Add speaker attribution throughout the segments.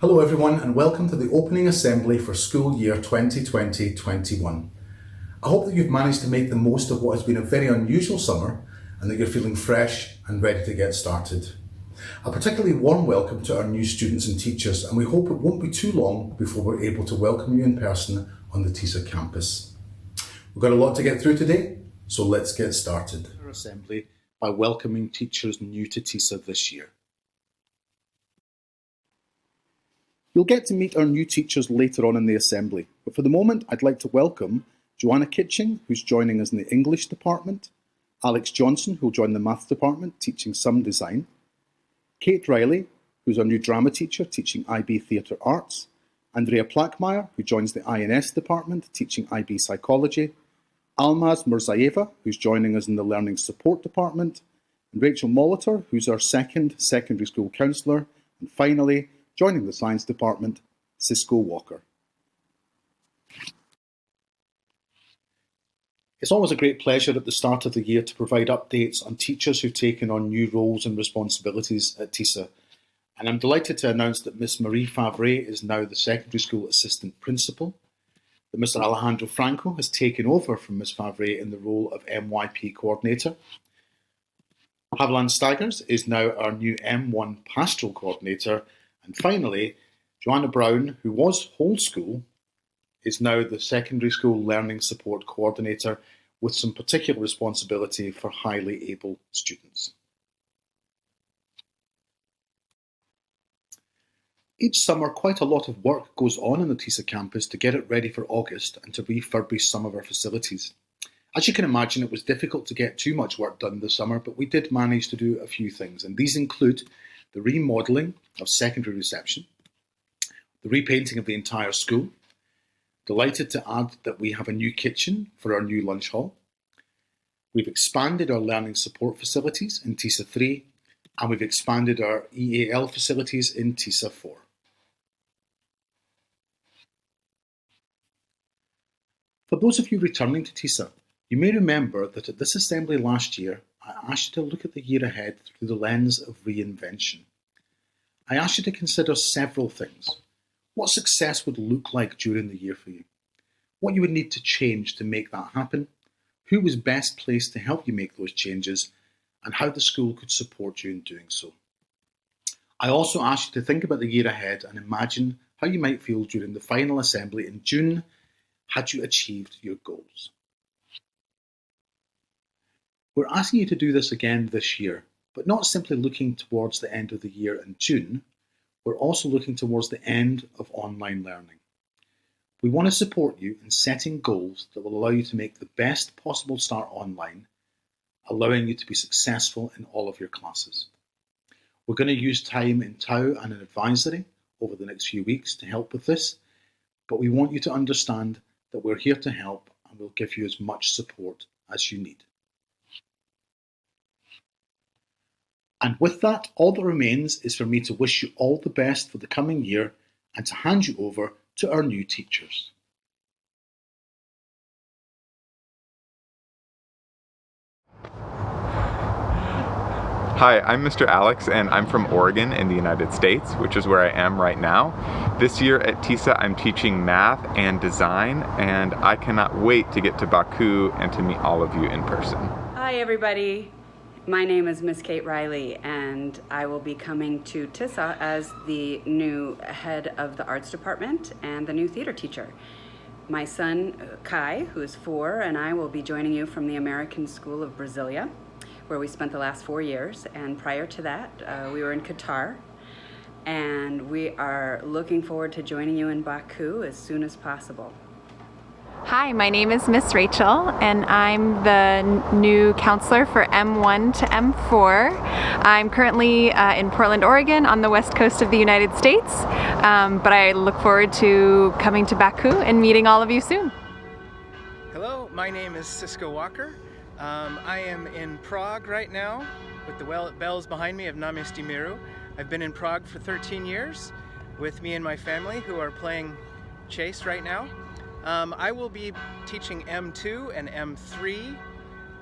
Speaker 1: Hello everyone and welcome to the opening assembly for school year 2020-21. I hope that you've managed to make the most of what has been a very unusual summer and that you're feeling fresh and ready to get started. A particularly warm welcome to our new students and teachers, and we hope it won't be too long before we're able to welcome you in person on the Tisa campus. We've got a lot to get through today, so let's get started. Our assembly by welcoming teachers new to Tisa this year. You'll get to meet our new teachers later on in the assembly, but for the moment I'd like to welcome Joanna Kitching, who's joining us in the English department, Alex Johnson, who'll join the maths department teaching some design, Kate Riley, who's our new drama teacher teaching IB Theatre Arts, Andrea Plackmeyer, who joins the INS department teaching IB Psychology, Almaz Mirzaeva, who's joining us in the Learning Support department, and Rachel Molitor, who's our second secondary school counsellor, and finally, joining the Science Department, Cisco Walker. It's always a great pleasure at the start of the year to provide updates on teachers who've taken on new roles and responsibilities at Tisa. And I'm delighted to announce that Miss Marie Favre is now the Secondary School Assistant Principal, that Mr. Alejandro Franco has taken over from Miss Favre in the role of MYP Coordinator. Haviland Staggers is now our new M1 Pastoral Coordinator. And finally, Joanna Brown, who was whole school, is now the Secondary School Learning Support Coordinator with some particular responsibility for highly able students. Each summer, quite a lot of work goes on the Tisa campus to get it ready for August and to refurbish some of our facilities. As you can imagine, it was difficult to get too much work done this summer, but we did manage to do a few things, and these include the remodelling of secondary reception, the repainting of the entire school. Delighted to add that we have a new kitchen for our new lunch hall. We've expanded our learning support facilities in Tisa 3, and we've expanded our EAL facilities in Tisa 4. For those of you returning to Tisa, you may remember that at this assembly last year, I asked you to look at the year ahead through the lens of reinvention. I asked you to consider several things. What success would look like during the year for you? What you would need to change to make that happen? Who was best placed to help you make those changes? And how the school could support you in doing so. I also asked you to think about the year ahead and imagine how you might feel during the final assembly in June had you achieved your goals. We're asking you to do this again this year, but not simply looking towards the end of the year in June, we're also looking towards the end of online learning. We want to support you in setting goals that will allow you to make the best possible start online, allowing you to be successful in all of your classes. We're going to use time in TAU and in advisory over the next few weeks to help with this, but we want you to understand that we're here to help and we'll give you as much support as you need. And with that, all that remains is for me to wish you all the best for the coming year and to hand you over to our new teachers.
Speaker 2: Hi, I'm Mr. Alex and I'm from Oregon in the United States, which is where I am right now. This year at Tisa I'm teaching math and design, and I cannot wait to get to Baku and to meet all of you in person.
Speaker 3: Hi everybody. My name is Miss Kate Riley, and I will be coming to Tisa as the new head of the arts department and the new theater teacher. My son, Kai, who is 4, and I will be joining you from the American School of Brasilia, where we spent the last 4 years. And prior to that, we were in Qatar. And we are looking forward to joining you in Baku as soon as possible.
Speaker 4: Hi, my name is Miss Rachel, and I'm the new counselor for M1 to M4. I'm currently in Portland, Oregon, on the west coast of the United States, but I look forward to coming to Baku and meeting all of you soon.
Speaker 5: Hello, my name is Cisco Walker. I am in Prague right now with the bells behind me of Namisti Miru. I've been in Prague for 13 years with me and my family who are playing chase right now. I will be teaching M2 and M3,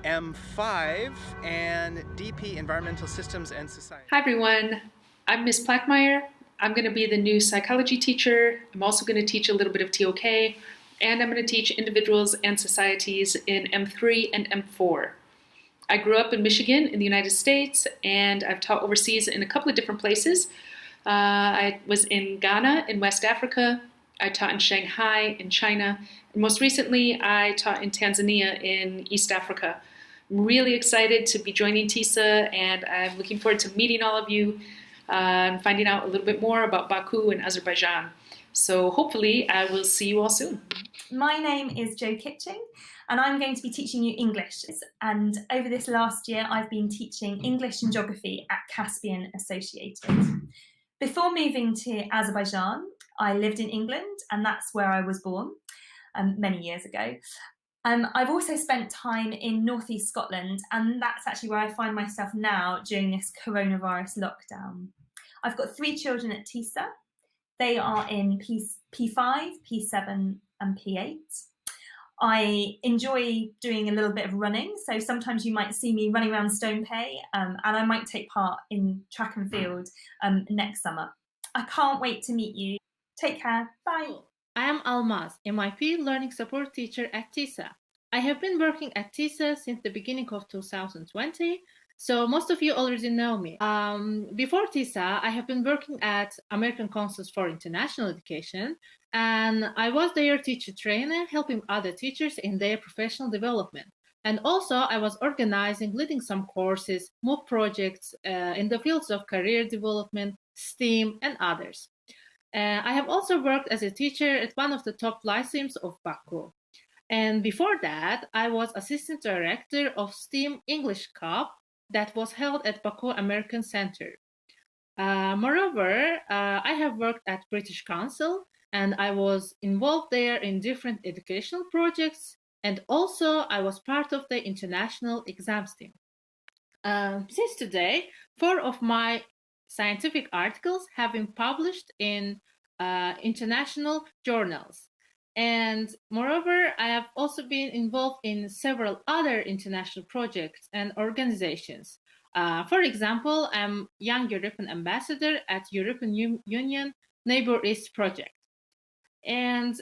Speaker 5: M5, and DP, Environmental Systems and Society.
Speaker 6: Hi everyone, I'm Miss Plackmeyer. I'm going to be the new psychology teacher. I'm also going to teach a little bit of TOK, and I'm going to teach individuals and societies in M3 and M4. I grew up in Michigan in the United States, and I've taught overseas in a couple of different places. I was in Ghana in West Africa. I taught in Shanghai in China. And most recently, I taught in Tanzania in East Africa. I'm really excited to be joining Tisa, and I'm looking forward to meeting all of you and finding out a little bit more about Baku and Azerbaijan. So hopefully I will see you all soon.
Speaker 7: My name is Jo Kitching, and I'm going to be teaching you English. And over this last year, I've been teaching English and Geography at Caspian Associated. Before moving to Azerbaijan, I lived in England, and that's where I was born many years ago. I've also spent time in northeast Scotland, and that's actually where I find myself now during this coronavirus lockdown. I've got 3 children at Tisa. They are in P5, P7 and P8. I enjoy doing a little bit of running, so sometimes you might see me running around Stonepay, and I might take part in track and field next summer. I can't wait to meet you. Take care. Bye.
Speaker 8: I am Almaz, MIP Learning Support Teacher at Tisa. I have been working at Tisa since the beginning of 2020, so most of you already know me. Before Tisa, I have been working at American Councils for International Education, and I was their teacher trainer, helping other teachers in their professional development. And also, I was organizing, leading some courses, MOOC projects in the fields of career development, STEAM, and others. I have also worked as a teacher at one of the top lyceums of Baku. And before that, I was assistant director of STEAM English Cup that was held at Baku American Center. Moreover, I have worked at British Council, and I was involved there in different educational projects, and also I was part of the international exams team. Since today, 4 of my scientific articles have been published in international journals. And moreover, I have also been involved in several other international projects and organizations. For example, I'm Young European Ambassador at European Union Neighbor East Project. And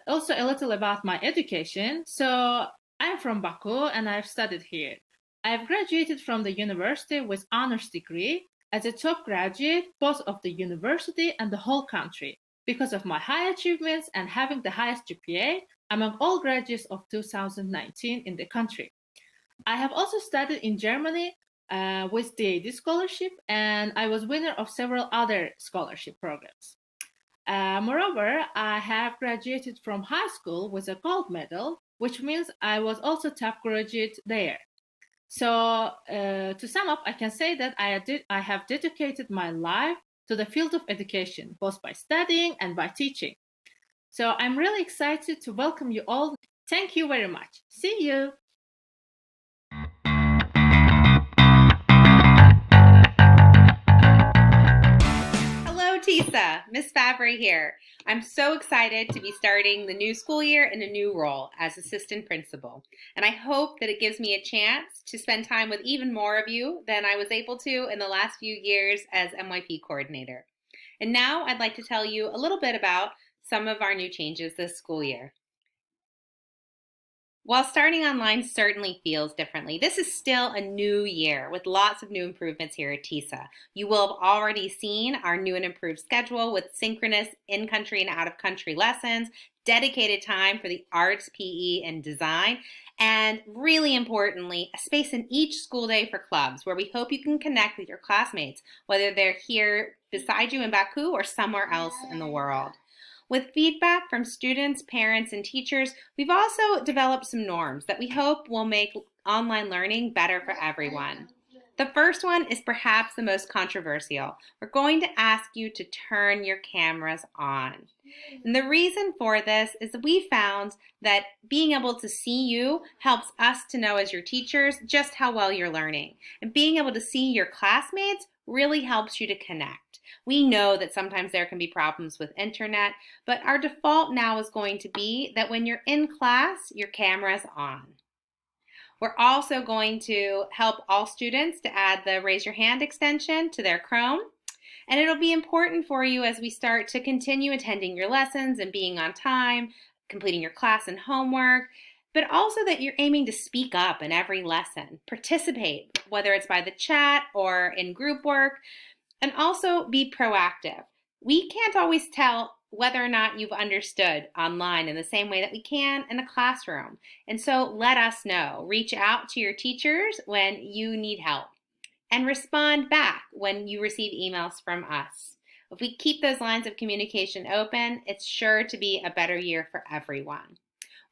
Speaker 8: also a little about my education. So I'm from Baku and I've studied here. I've graduated from the university with honors degree as a top graduate both of the university and the whole country because of my high achievements and having the highest GPA among all graduates of 2019 in the country. I have also studied in Germany with DAD scholarship, and I was winner of several other scholarship programs. Moreover, I have graduated from high school with a gold medal, which means I was also top graduate there. So to sum up, I can say that I have dedicated my life to the field of education, both by studying and by teaching. So I'm really excited to welcome you all. Thank you very much. See you.
Speaker 9: Hello, Tisa. Miss Favre here. I'm so excited to be starting the new school year in a new role as assistant principal. And I hope that it gives me a chance to spend time with even more of you than I was able to in the last few years as MYP coordinator. And now I'd like to tell you a little bit about some of our new changes this school year. While starting online certainly feels differently, this is still a new year with lots of new improvements here at Tisa. You will have already seen our new and improved schedule with synchronous in-country and out-of-country lessons, dedicated time for the arts, PE, and design, and really importantly, a space in each school day for clubs where we hope you can connect with your classmates, whether they're here beside you in Baku or somewhere else in the world. With feedback from students, parents, and teachers, we've also developed some norms that we hope will make online learning better for everyone. The first one is perhaps the most controversial. We're going to ask you to turn your cameras on. And the reason for this is that we found that being able to see you helps us to know as your teachers just how well you're learning. And being able to see your classmates really helps you to connect. We know that sometimes there can be problems with internet, but our default now is going to be that when you're in class, your camera's on. We're also going to help all students to add the raise your hand extension to their Chrome. And it'll be important for you as we start to continue attending your lessons and being on time, completing your class and homework, but also that you're aiming to speak up in every lesson, participate, whether it's by the chat or in group work, and also be proactive. We can't always tell whether or not you've understood online in the same way that we can in a classroom. And so let us know. Reach out to your teachers when you need help and respond back when you receive emails from us. If we keep those lines of communication open, it's sure to be a better year for everyone.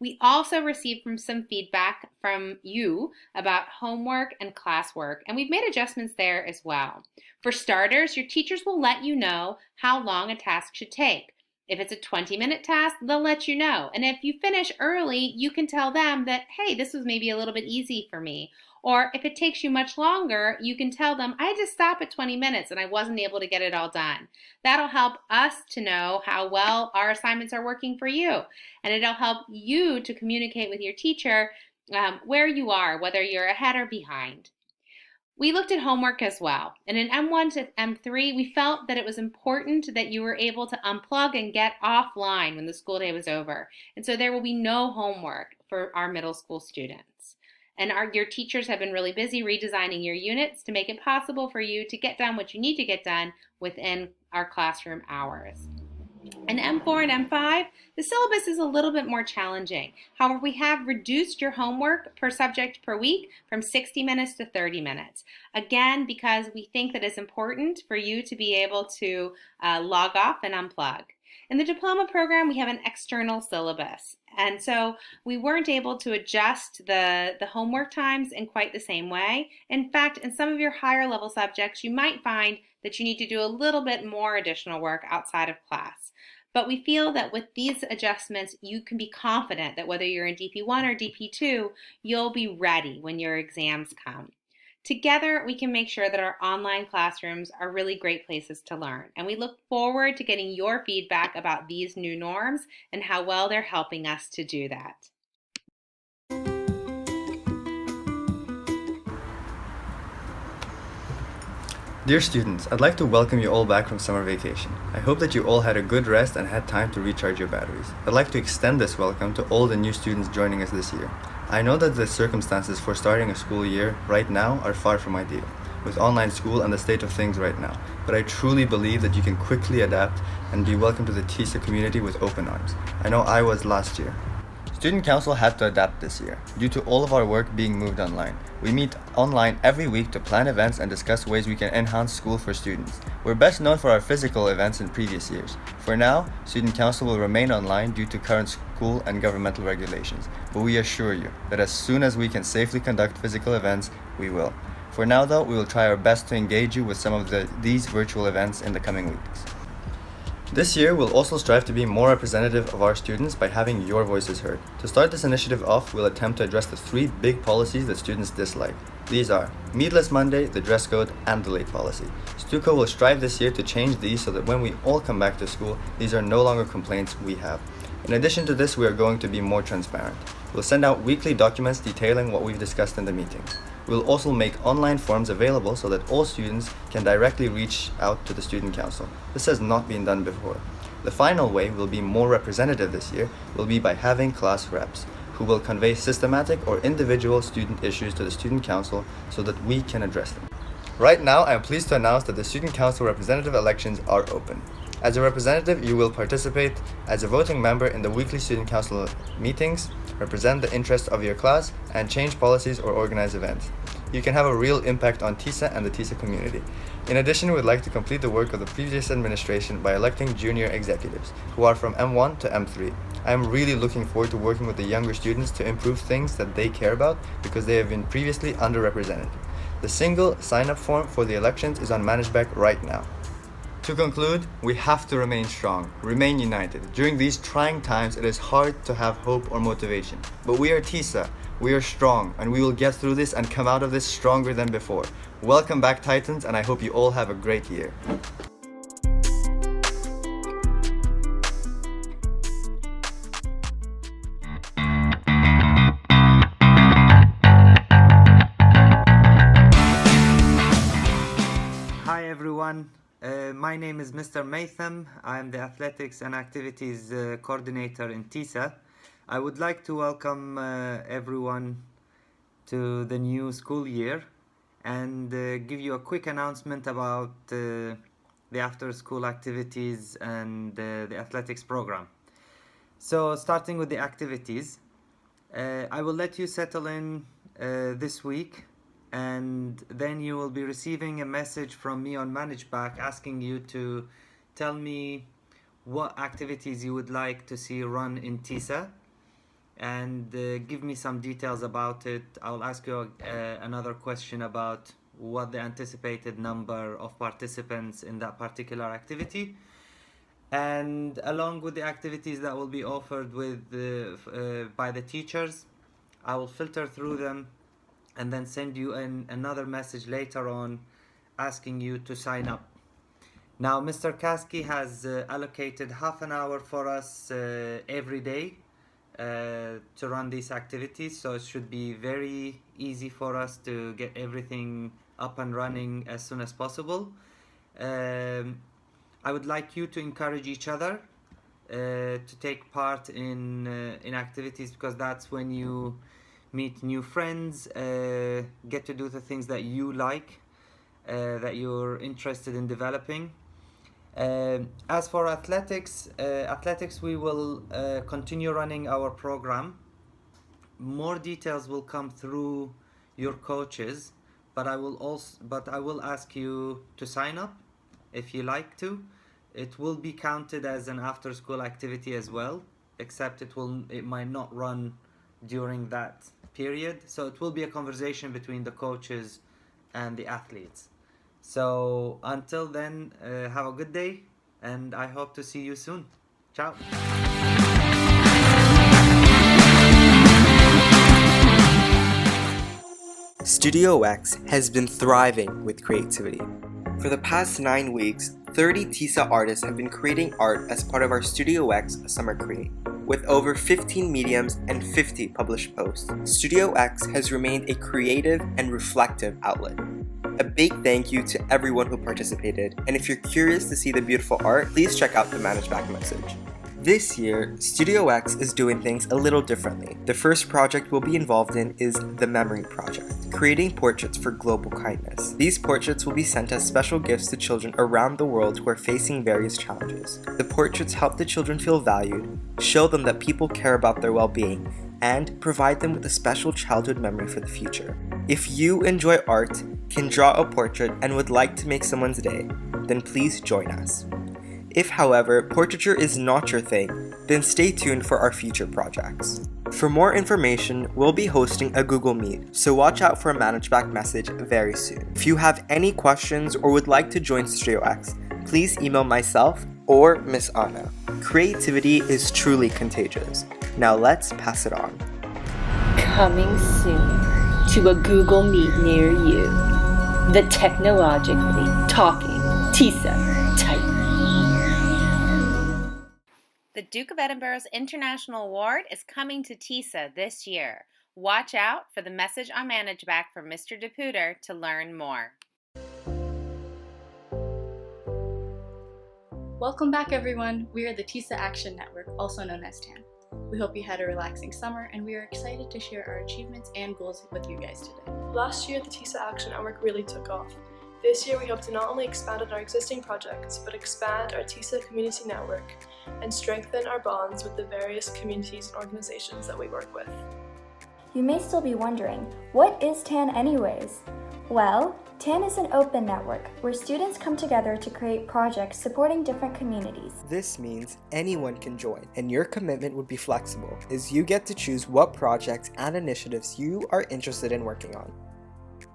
Speaker 9: We also received some feedback from you about homework and classwork, and we've made adjustments there as well. For starters, your teachers will let you know how long a task should take. If it's a 20-minute task, they'll let you know. And if you finish early, you can tell them that, hey, this was maybe a little bit easy for me. Or if it takes you much longer, you can tell them, I had to stop at 20 minutes and I wasn't able to get it all done. That'll help us to know how well our assignments are working for you. And it'll help you to communicate with your teacher where you are, whether you're ahead or behind. We looked at homework as well. And in M1 to M3, we felt that it was important that you were able to unplug and get offline when the school day was over. And so there will be no homework for our middle school students. And your teachers have been really busy redesigning your units to make it possible for you to get done what you need to get done within our classroom hours. In M4 and M5, the syllabus is a little bit more challenging. However, we have reduced your homework per subject per week from 60 minutes to 30 minutes. Again, because we think that it's important for you to be able to log off and unplug. In the diploma program, we have an external syllabus. And so we weren't able to adjust the homework times in quite the same way. In fact, in some of your higher level subjects, you might find that you need to do a little bit more additional work outside of class. But we feel that with these adjustments, you can be confident that whether you're in DP1 or DP2, you'll be ready when your exams come. Together, we can make sure that our online classrooms are really great places to learn. And we look forward to getting your feedback about these new norms and how well they're helping us to do that.
Speaker 10: Dear students, I'd like to welcome you all back from summer vacation. I hope that you all had a good rest and had time to recharge your batteries. I'd like to extend this welcome to all the new students joining us this year. I know that the circumstances for starting a school year right now are far from ideal, with online school and the state of things right now, but I truly believe that you can quickly adapt and be welcome to the Tisa community with open arms. I know I was last year. Student Council had to adapt this year, due to all of our work being moved online. We meet online every week to plan events and discuss ways we can enhance school for students. We're best known for our physical events in previous years. For now, Student Council will remain online due to current school and governmental regulations, but we assure you that as soon as we can safely conduct physical events, we will. For now though, we will try our best to engage you with some of these virtual events in the coming weeks. This year, we'll also strive to be more representative of our students by having your voices heard. To start this initiative off, we'll attempt to address the 3 big policies that students dislike. These are Meatless Monday, the dress code, and the late policy. StuCo will strive this year to change these so that when we all come back to school, these are no longer complaints we have. In addition to this, we are going to be more transparent. We'll send out weekly documents detailing what we've discussed in the meetings. We'll also make online forms available so that all students can directly reach out to the Student Council. This has not been done before. The final way we'll be more representative this year will be by having class reps, who will convey systematic or individual student issues to the Student Council so that we can address them. Right now, I am pleased to announce that the Student Council representative elections are open. As a representative, you will participate as a voting member in the weekly Student Council meetings, represent the interests of your class, and change policies or organize events. You can have a real impact on Tisa and the Tisa community. In addition, we'd like to complete the work of the previous administration by electing junior executives, who are from M1 to M3. I am really looking forward to working with the younger students to improve things that they care about because they have been previously underrepresented. The single sign-up form for the elections is on ManageBack right now. To conclude, we have to remain strong, remain united. During these trying times, it is hard to have hope or motivation. But we are Tisa, we are strong, and we will get through this and come out of this stronger than before. Welcome back, Titans, and I hope you all have a great year.
Speaker 11: Hi everyone. name is Mr. Maytham. I'm the Athletics and Activities Coordinator in Tisa. I would like to welcome everyone to the new school year and give you a quick announcement about the after-school activities and the athletics program. So starting with the activities, I will let you settle in this week, and then you will be receiving a message from me on ManageBack asking you to tell me what activities you would like to see run in Tisa and give me some details about it. I'll ask you another question about what the anticipated number of participants in that particular activity. And along with the activities that will be offered by the teachers, I will filter through them and then send you another message later on asking you to sign up. Now, Mr. Kasky has allocated half an hour for us every day to run these activities, so it should be very easy for us to get everything up and running as soon as possible. I would like you to encourage each other to take part in activities, because that's when you meet new friends, get to do the things that you like, that you're interested in developing. As for athletics, we will continue running our program. More details will come through your coaches, but I will ask you to sign up if you like to. It will be counted as an after-school activity as well, except it might not run during that period. So it will be a conversation between the coaches and the athletes. So until then, have a good day, and I hope to see you soon. Ciao.
Speaker 12: Studio X has been thriving with creativity. For the past 9 weeks, 30 Tisa artists have been creating art as part of our Studio X Summer Create. With over 15 mediums and 50 published posts, Studio X has remained a creative and reflective outlet. A big thank you to everyone who participated, and if you're curious to see the beautiful art, please check out the ManageBack message. This year, Studio X is doing things a little differently. The first project we'll be involved in is the Memory Project, creating portraits for global kindness. These portraits will be sent as special gifts to children around the world who are facing various challenges. The portraits help the children feel valued, show them that people care about their well-being, and provide them with a special childhood memory for the future. If you enjoy art, can draw a portrait, and would like to make someone's day, then please join us. If, however, portraiture is not your thing, then stay tuned for our future projects. For more information, we'll be hosting a Google Meet, so watch out for a ManageBack message very soon. If you have any questions or would like to join Studio X, please email myself or Miss Anna. Creativity is truly contagious. Now let's pass it on.
Speaker 13: Coming soon to a Google Meet near you. The technologically talking Tisa type.
Speaker 9: The Duke of Edinburgh's International Award is coming to Tisa this year. Watch out for the message on ManageBack from Mr. DePuter to learn more.
Speaker 14: Welcome back, everyone. We are the Tisa Action Network, also known as TAN. We hope you had a relaxing summer, and we are excited to share our achievements and goals with you guys today.
Speaker 15: Last year, the Tisa Action Network really took off. This year, we hope to not only expand on our existing projects, but expand our Tisa community network and strengthen our bonds with the various communities and organizations that we work with.
Speaker 16: You may still be wondering, what is TAN anyways? Well, TAN is an open network where students come together to create projects supporting different communities.
Speaker 12: This means anyone can join, and your commitment would be flexible, as you get to choose what projects and initiatives you are interested in working on.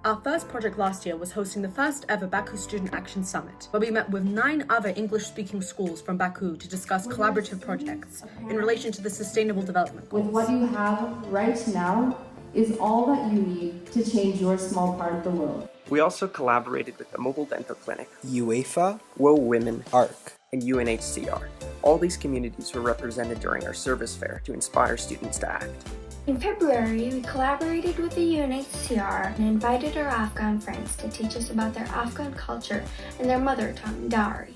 Speaker 17: Our first project last year was hosting the first ever Baku Student Action Summit, where we met with 9 other English-speaking schools from Baku to discuss collaborative projects in relation to the Sustainable Development Goals.
Speaker 18: With what you have right now is all that you need to change your small part of the world.
Speaker 12: We also collaborated with the Mobile Dental Clinic, UEFA, Wo Women, ARC, and UNHCR. All these communities were represented during our service fair to inspire students to act.
Speaker 19: In February, we collaborated with the UNHCR and invited our Afghan friends to teach us about their Afghan culture and their mother tongue, Dari.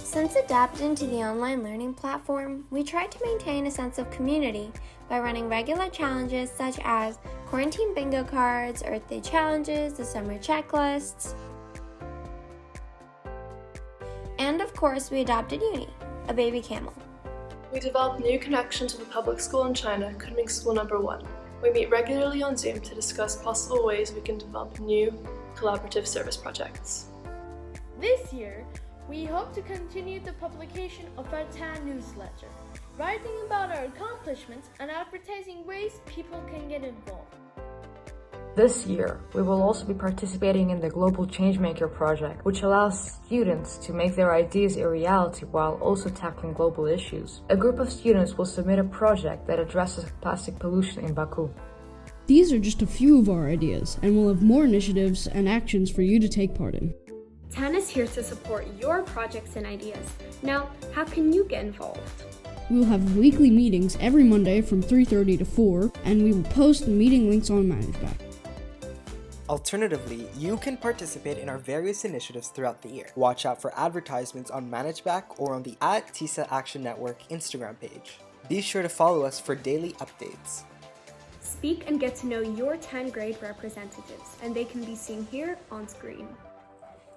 Speaker 19: Since adapting to the online learning platform, we tried to maintain a sense of community by running regular challenges such as quarantine bingo cards, Earth Day challenges, the summer checklists, and of course we adopted Uni, a baby camel.
Speaker 15: We developed new connections with a public school in China, Kunming School No. 1. We meet regularly on Zoom to discuss possible ways we can develop new collaborative service projects.
Speaker 20: This year, we hope to continue the publication of our TAN newsletter, writing about our accomplishments and advertising ways people can get involved.
Speaker 21: This year, we will also be participating in the Global Changemaker project, which allows students to make their ideas a reality while also tackling global issues. A group of students will submit a project that addresses plastic pollution in Baku.
Speaker 22: These are just a few of our ideas, and we'll have more initiatives and actions for you to take part in.
Speaker 23: TAN is here to support your projects and ideas. Now, how can you get involved?
Speaker 22: We'll have weekly meetings every Monday from 3:30 to 4, and we will post the meeting links on ManageBack.
Speaker 12: Alternatively, you can participate in our various initiatives throughout the year. Watch out for advertisements on ManageBack or on the @Tisa Action Network Instagram page. Be sure to follow us for daily updates.
Speaker 23: Speak and get to know your 10th grade representatives, and they can be seen here on screen.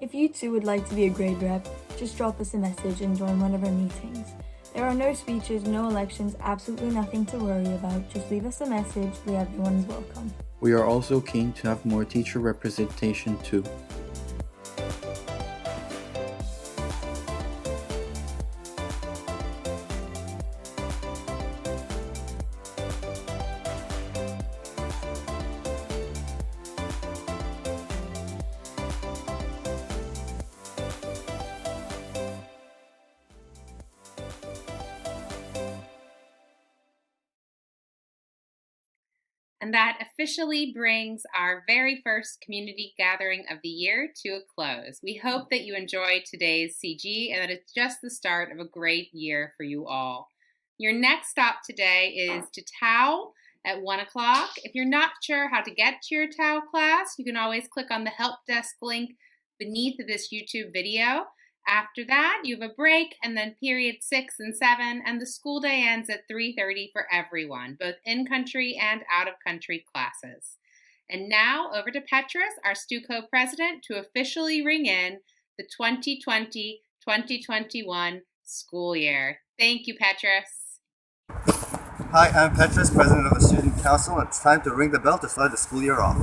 Speaker 18: If you too would like to be a grade rep, just drop us a message and join one of our meetings. There are no speeches, no elections, absolutely nothing to worry about. Just leave us a message. Everyone is welcome.
Speaker 24: We are also keen to have more teacher representation too.
Speaker 9: And that officially brings our very first community gathering of the year to a close. We hope that you enjoyed today's CG and that it's just the start of a great year for you all. Your next stop today is to TAO at 1 o'clock. If you're not sure how to get to your TAO class, you can always click on the help desk link beneath this YouTube video. After that, you have a break, and then period 6 and 7, and the school day ends at 3:30 for everyone, both in-country and out-of-country classes. And now, over to Petrus, our STUCO president, to officially ring in the 2020-2021 school year. Thank you, Petrus.
Speaker 10: Hi, I'm Petrus, president of the Student Council, and it's time to ring the bell to start the school year off.